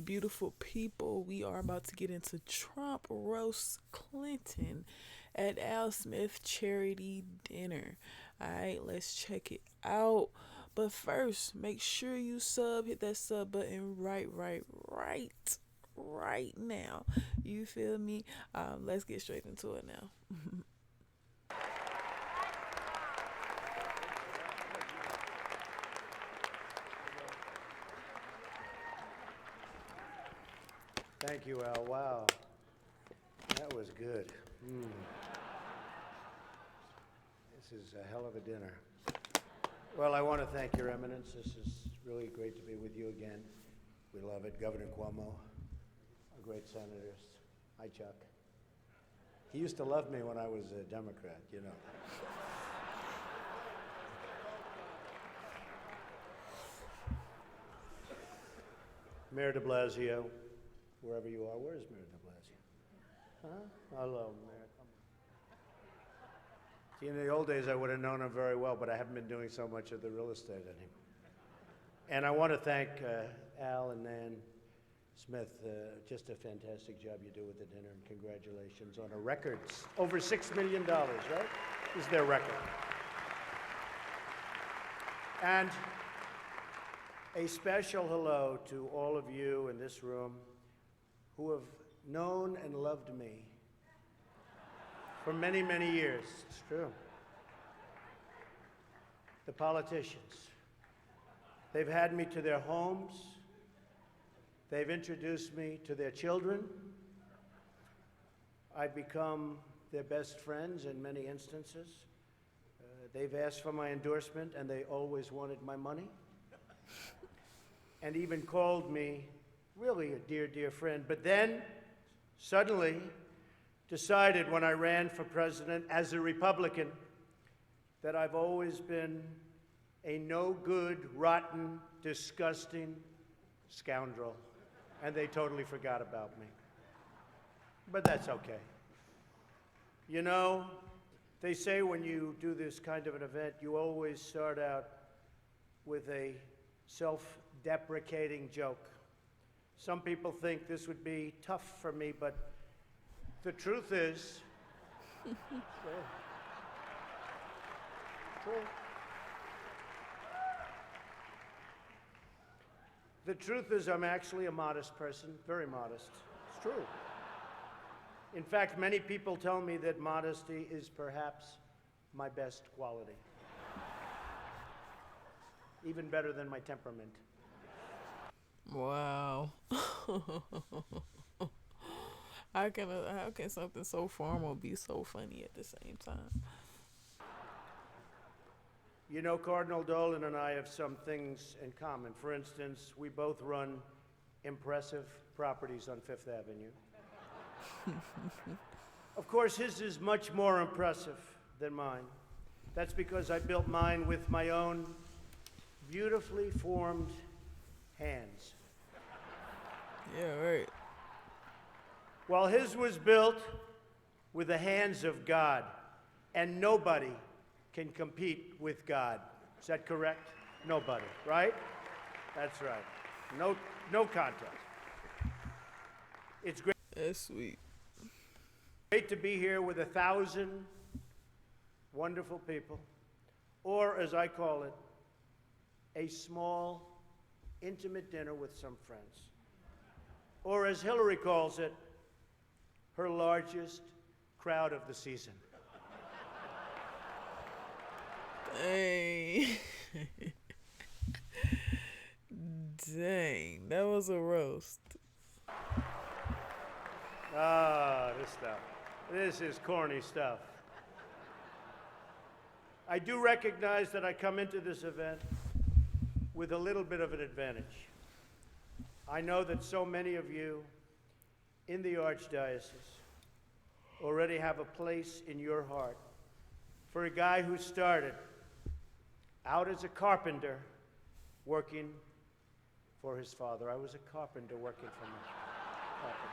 Beautiful people, we are about to get into Trump roast Clinton at Al Smith charity dinner. All right, let's check it out. But first, make sure you hit that sub button right now. You feel me? Let's get straight into it now. Thank you, Al. Wow, that was good. This is a hell of a dinner. Well, I want to thank Your Eminence. This is really great to be with you again. We love it. Governor Cuomo, our great senators. Hi, Chuck. He used to love me when I was a Democrat, you know. Mayor de Blasio, wherever you are. Where's Mayor de Blasio? Huh? Hello, Mayor. Come on. See, in the old days, I would have known him very well, but I haven't been doing so much of the real estate anymore. And I want to thank Al and Nan Smith. Just a fantastic job you do with the dinner, and congratulations on a record. Over $6 million, right? Is their record. And a special hello to all of you in this room who have known and loved me for many, many years. It's true. The politicians. They've had me to their homes. They've introduced me to their children. I've become their best friends in many instances. They've asked for my endorsement, and they always wanted my money. And even called me really a dear, dear friend. But then, suddenly, decided when I ran for president as a Republican that I've always been a no-good, rotten, disgusting scoundrel. And they totally forgot about me. But that's okay. You know, they say when you do this kind of an event, you always start out with a self-deprecating joke. Some people think this would be tough for me, but the truth is, true. The truth is I'm actually a modest person, very modest. It's true. In fact, many people tell me that modesty is perhaps my best quality. Even better than my temperament. Wow. How can something so formal be so funny at the same time? You know, Cardinal Dolan and I have some things in common. For instance, we both run impressive properties on Fifth Avenue. Of course, his is much more impressive than mine. That's because I built mine with my own beautifully formed hands. Yeah, right. While his was built with the hands of God, and nobody can compete with God. Is that correct? Nobody, right? That's right. No contest. It's That's sweet. great to be here with 1,000 wonderful people, or as I call it, a small, intimate dinner with some friends. Or as Hillary calls it, her largest crowd of the season. Dang. Dang, that was a roast. This stuff. This is corny stuff. I do recognize that I come into this event with a little bit of an advantage. I know that so many of you in the Archdiocese already have a place in your heart for a guy who started out as a carpenter working for his father. I was a carpenter working for my father.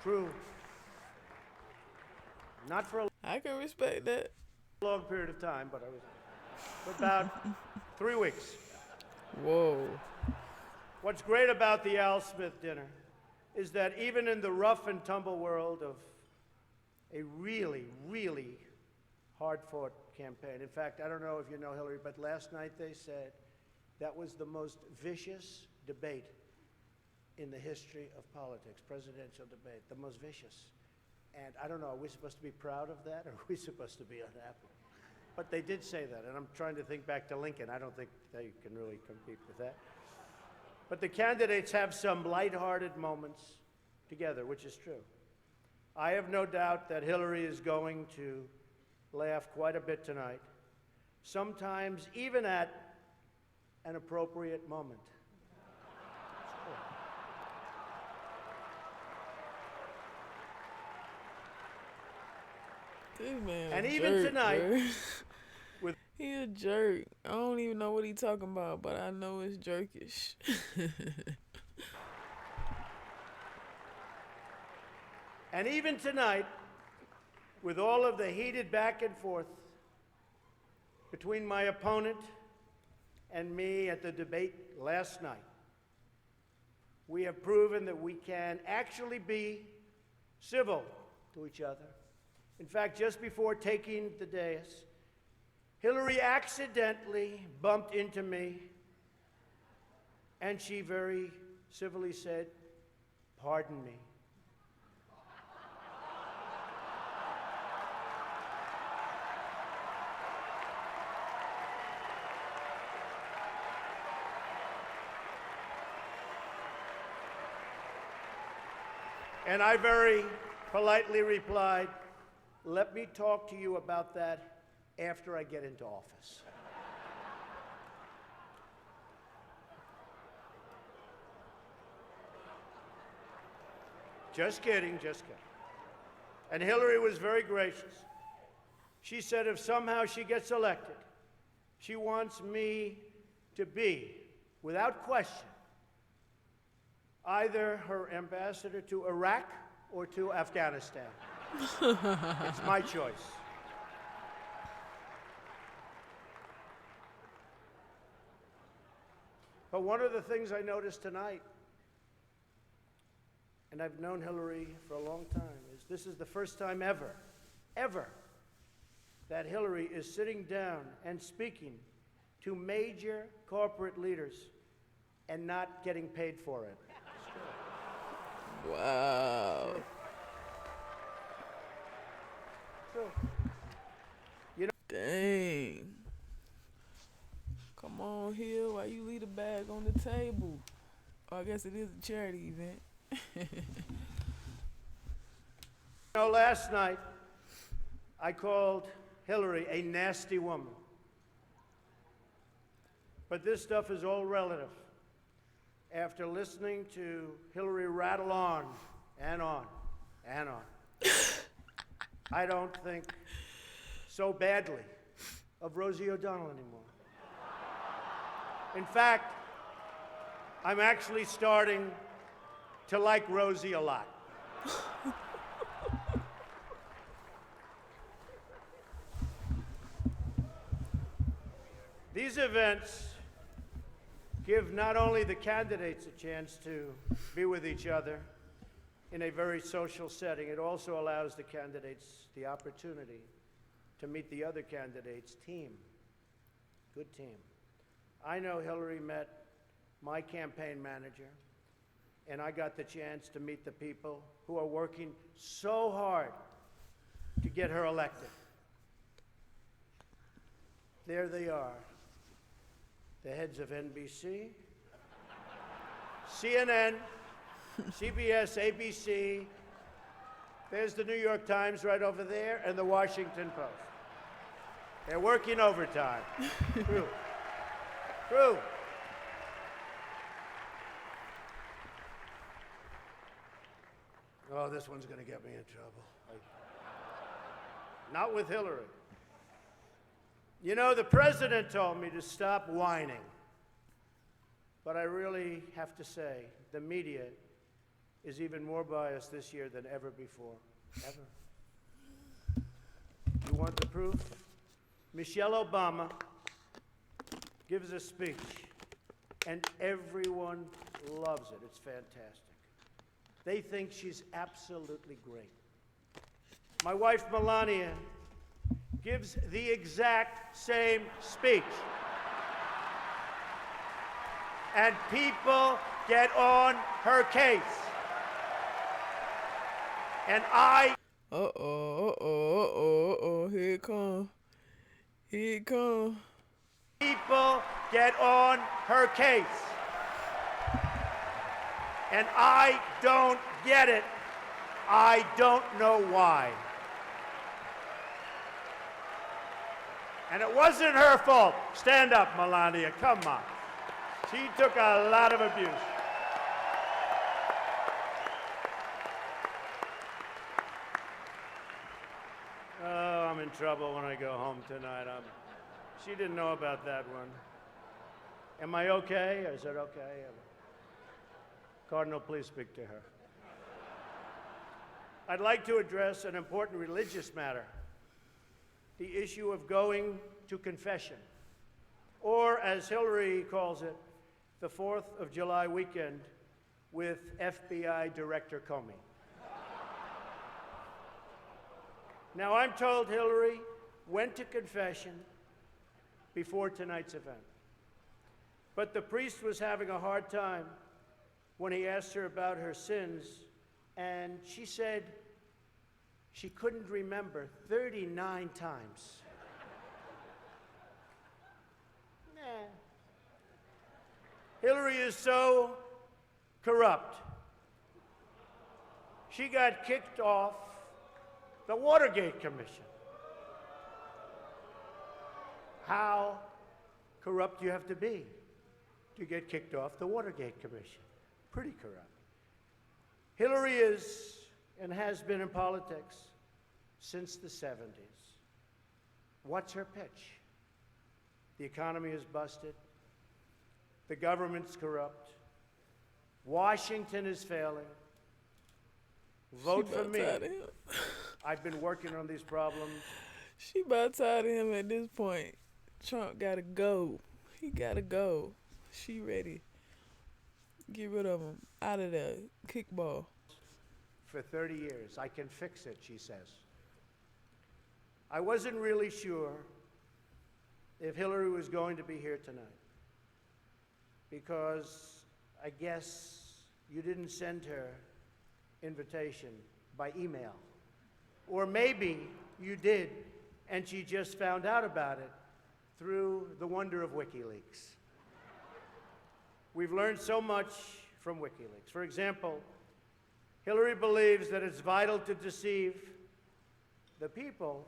True. Not for a I can respect that. long period of time, but I was for about 3 weeks. Whoa. What's great about the Al Smith dinner is that even in the rough and tumble world of a really, really hard-fought campaign, in fact, I don't know if you know Hillary, but last night they said that was the most vicious debate in the history of politics, presidential debate, the most vicious. And I don't know, are we supposed to be proud of that, or are we supposed to be unhappy? But they did say that, and I'm trying to think back to Lincoln. I don't think they can really compete with that. But the candidates have some lighthearted moments together, which is true. I have no doubt that Hillary is going to laugh quite a bit tonight, sometimes even at an appropriate moment. This man And a even jerk, tonight, bro. He a jerk. I don't even know what he talking about, but I know it's jerkish. And even tonight, with all of the heated back and forth between my opponent and me at the debate last night, we have proven that we can actually be civil to each other. In fact, just before taking the dais, Hillary accidentally bumped into me, and she very civilly said, "Pardon me." And I very politely replied, "Let me talk to you about that after I get into office." Just kidding, just kidding. And Hillary was very gracious. She said if somehow she gets elected, she wants me to be, without question, either her ambassador to Iraq or to Afghanistan. It's my choice. But one of the things I noticed tonight, and I've known Hillary for a long time, is this is the first time ever, that Hillary is sitting down and speaking to major corporate leaders and not getting paid for it. Wow. True. Dang. Come on, Hill. Why you leave the bag on the table? Oh, I guess it is a charity event. Last night, I called Hillary a nasty woman. But this stuff is all relative. After listening to Hillary rattle on and on and on, I don't think so badly of Rosie O'Donnell anymore. In fact, I'm actually starting to like Rosie a lot. These events give not only the candidates a chance to be with each other in a very social setting, it also allows the candidates the opportunity to meet the other candidates' team. Good team. I know Hillary met my campaign manager, and I got the chance to meet the people who are working so hard to get her elected. There they are, the heads of NBC, CNN, CBS, ABC. There's the New York Times right over there, and the Washington Post. They're working overtime. True. True. Oh, this one's going to get me in trouble. Not with Hillary. You know, the president told me to stop whining. But I really have to say, the media is even more biased this year than ever before. Ever. You want the proof? Michelle Obama gives a speech, and everyone loves it. It's fantastic. They think she's absolutely great. My wife, Melania, gives the exact same speech. And people get on her case. And here it come. Here it come. people get on her case. And I don't get it. I don't know why. And it wasn't her fault. Stand up, Melania. Come on. She took a lot of abuse. Oh, I'm in trouble when I go home tonight. She didn't know about that one. Am I okay? Is it okay? Cardinal, please speak to her. I'd like to address an important religious matter, the issue of going to confession, or as Hillary calls it, the 4th of July weekend with FBI Director Comey. Now, I'm told Hillary went to confession before tonight's event, but the priest was having a hard time when he asked her about her sins, and she said she couldn't remember 39 times. Nah. Hillary is so corrupt. She got kicked off the Watergate Commission. How corrupt do you have to be to get kicked off the Watergate Commission? Pretty corrupt. Hillary is and has been in politics since the 70s. What's her pitch? The economy is busted. The government's corrupt. Washington is failing. Vote for me. I've been working on these problems. She about tired of him at this point. Trump gotta go. He gotta go. She ready. Get rid of him. Out of there. Kickball. For 30 years. I can fix it, she says. I wasn't really sure if Hillary was going to be here tonight, because I guess you didn't send her invitation by email. Or maybe you did, and she just found out about it through the wonder of WikiLeaks. We've learned so much from WikiLeaks. For example, Hillary believes that it's vital to deceive the people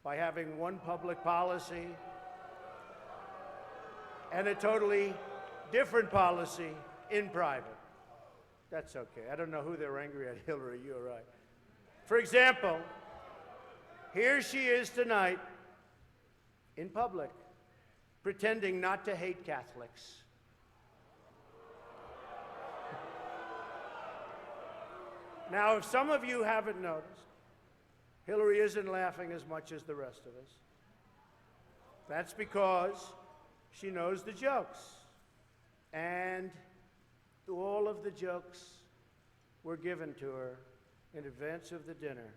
by having one public policy and a totally different policy in private. That's okay. I don't know who they're angry at, Hillary, you're right. For example, here she is tonight in public, pretending not to hate Catholics. Now, if some of you haven't noticed, Hillary isn't laughing as much as the rest of us. That's because she knows the jokes. And all of the jokes were given to her in advance of the dinner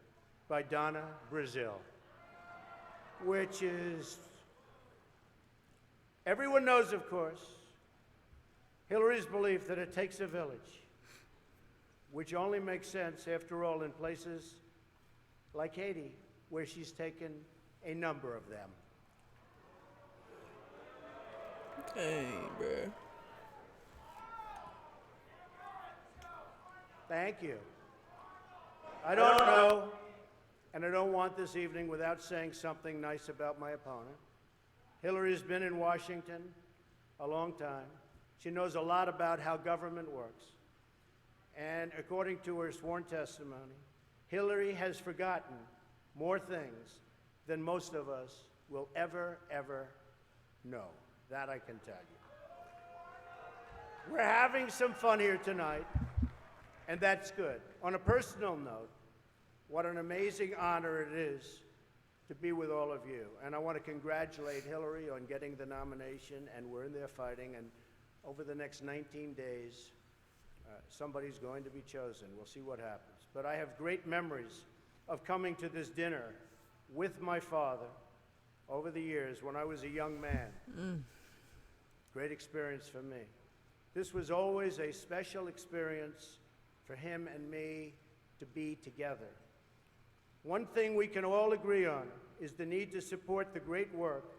by Donna Brazil, which is, everyone knows, of course, Hillary's belief that it takes a village, which only makes sense, after all, in places like Haiti, where she's taken a number of them. Dang, bruh. Thank you. I don't know, and I don't want this evening without saying something nice about my opponent. Hillary's been in Washington a long time. She knows a lot about how government works. And according to her sworn testimony, Hillary has forgotten more things than most of us will ever know. That I can tell you. We're having some fun here tonight, and that's good. On a personal note, what an amazing honor it is to be with all of you. And I want to congratulate Hillary on getting the nomination, and we're in there fighting, and over the next 19 days, somebody's going to be chosen. We'll see what happens. But I have great memories of coming to this dinner with my father over the years when I was a young man. Great experience for me. This was always a special experience for him and me to be together. One thing we can all agree on is the need to support the great work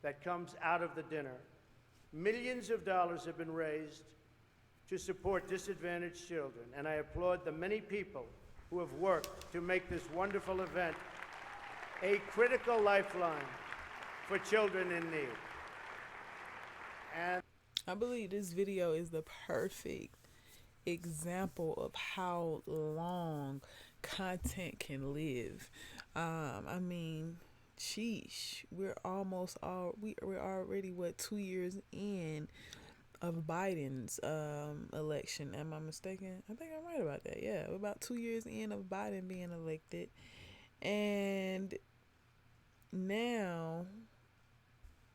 that comes out of the dinner. Millions of dollars have been raised to support disadvantaged children, and I applaud the many people who have worked to make this wonderful event a critical lifeline for children in need. And I believe this video is the perfect example of how long content can live. I mean, sheesh, we're already 2 years in of Biden's election. Am I mistaken? I think I'm right about that. Yeah, we're about 2 years in of Biden being elected, and now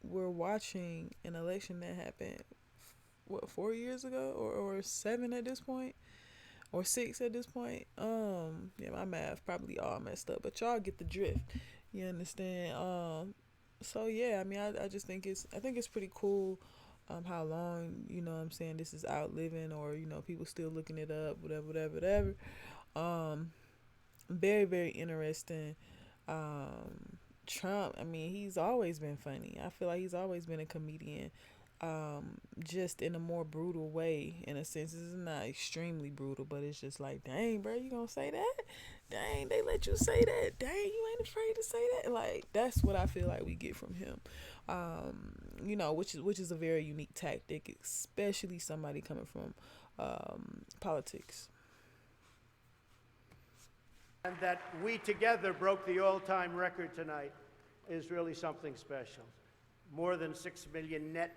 we're watching an election that happened 4 years ago, or 7 at this point, or 6 at this point. Yeah, my math probably all messed up, but y'all get the drift. You understand? So yeah, I mean, I just think it's pretty cool. How long, you know what I'm saying, this is outliving, or, you know, people still looking it up, whatever. Very, very interesting. Trump, I mean, he's always been funny. I feel like he's always been a comedian, just in a more brutal way, in a sense. This is not extremely brutal, but it's just like, dang, bro, you gonna say that? Dang, they let you say that? Dang, you ain't afraid to say that? Like, that's what I feel like we get from him. You know, which is a very unique tactic, especially somebody coming from politics. And that we together broke the all-time record tonight is really something special. More than 6 million net.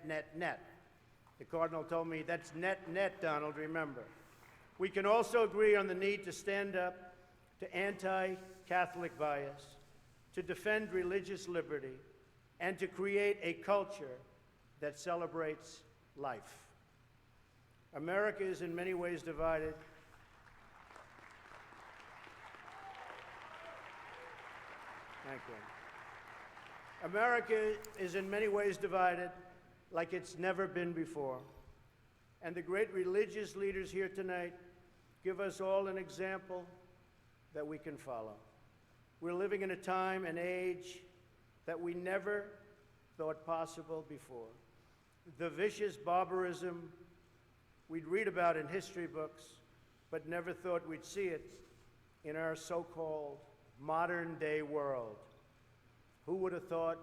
The Cardinal told me that's net, Donald, remember. We can also agree on the need to stand up to anti-Catholic bias, to defend religious liberty, and to create a culture that celebrates life. America is in many ways divided. Thank you. America is in many ways divided like it's never been before. And the great religious leaders here tonight give us all an example that we can follow. We're living in a time and age that we never thought possible before. The vicious barbarism we'd read about in history books, but never thought we'd see it in our so-called modern-day world. Who would have thought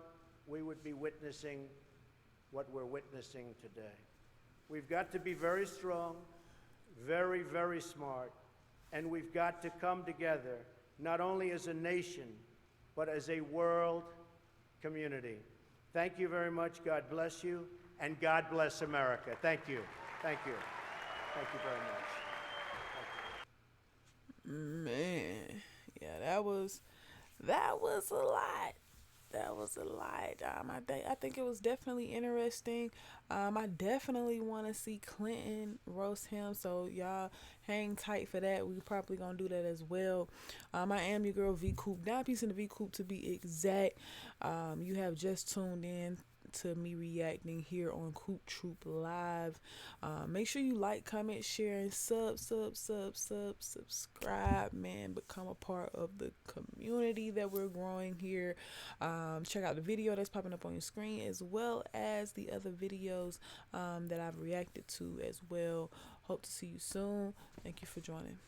we would be witnessing what we're witnessing today? We've got to be very strong, very, very smart, and we've got to come together, not only as a nation, but as a world community. Thank you very much. God bless you, and God bless America. Thank you. Thank you. Thank you very much. Man, yeah, that was a lot. That was a lot. I think it was definitely interesting. I definitely want to see Clinton roast him, so y'all hang tight for that. We probably gonna do that as well. I am your girl V Coop, 9 piece in the V Coop to be exact. You have just tuned in to me reacting here on Coop Troop Live. Make sure you like, comment, share, and subscribe, man. Become a part of the community that we're growing here. Check out the video that's popping up on your screen, as well as the other videos that I've reacted to as well. Hope to see you soon. Thank you for joining.